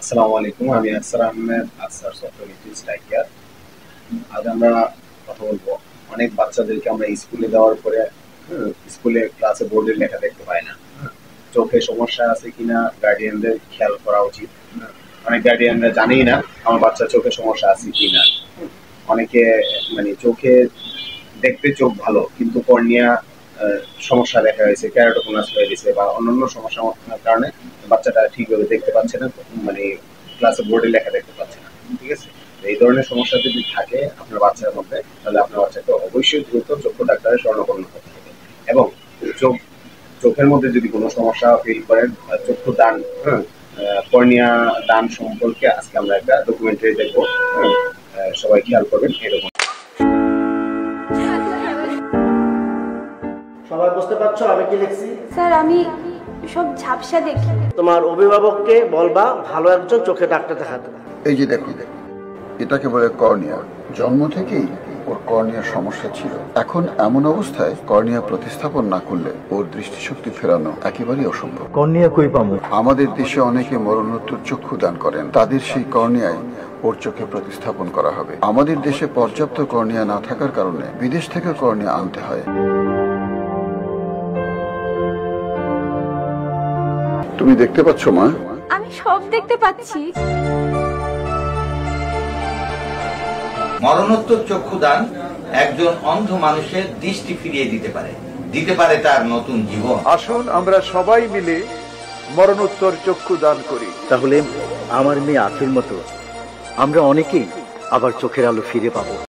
আসসালামু আলাইকুম, আমি আফসার আহমেদ, আফসার সফটওয়্যার স্ট্রাইকার। আজ আমরা কথা বলবো অনেক বাচ্চাদেরকে আমরা স্কুলে দেওয়ার পরে স্কুলে ক্লাসে বোর্ডের লেখা দেখতে পাই না। চোখে সমস্যা আছে কিনা গার্ডিয়ানদের খেয়াল করা উচিত। অনেক গার্ডিয়ানরা জানেই না আমার বাচ্চা চোখে সমস্যা আছে কিনা। অনেকে মানে চোখে দেখতে চোখ ভালো কিন্তু কর্নিয়া সমস্যা দেখা হয়েছে, ক্যারাটোকোনাস হয়ে গেছে বা অন্যান্য সমস্যার কারণে বাচ্চাটা ঠিকভাবে দেখতে পাচ্ছে না, মানে ক্লাসে বোর্ডে লেখা দেখতে পাচ্ছে না। ঠিক আছে, এই ধরনের সমস্যা যদি থাকে আপনার বাচ্চার মধ্যে, তাহলে আপনার বাচ্চাকে অবশ্যই দ্রুত চক্ষু ডাক্তারের শরণাপন্ন করতে হবে। এবং চোখ চোখের মধ্যে যদি কোনো সমস্যা ফিল করেন, চক্ষু দান, কর্নিয়া দান সম্পর্কে আজকে আমরা একটা ডকুমেন্টারি দেখবো। সবাই খেয়াল করবেন এরকম। সবাই বুঝতে পারছো আমি কি লিখছি? স্যার আমি সব ঝাপসা দেখি। তোমার অভিভাবককে বলবা ভালো একজন চোখে ডাক্তার দেখাতে। এই যে দেখুন, এটাকে বলে কর্নিয়া। জন্ম থেকেই ওর কর্নিয়ার সমস্যা ছিল। এখন এমন অবস্থায় কর্নিয়া প্রতিস্থাপন না করলে ওর দৃষ্টিশক্তি ফেরানো একেবারেই অসম্ভব। কর্নিয়া কই পাবো? আমাদের দেশে অনেকে মরণোত্তর চক্ষু দান করেন, তাদের সেই কর্নিয়ায় ওর চোখে প্রতিস্থাপন করা হবে। আমাদের দেশে পর্যাপ্ত কর্নিয়া না থাকার কারণে বিদেশ থেকে কর্নিয়া আনতে হয়। তুমি দেখতে পাচ্ছ মা? আমি সব দেখতে পাচ্ছি। মরণোত্তর চক্ষুদান একজন অন্ধ মানুষের দৃষ্টি ফিরিয়ে দিতে পারে তার নতুন জীবন। আসুন আমরা সবাই মিলে মরণোত্তর চক্ষু দান করি। তাহলে আমার মেয়ে আখির মতো আমরা অনেকেই আবার চোখের আলো ফিরে পাবো।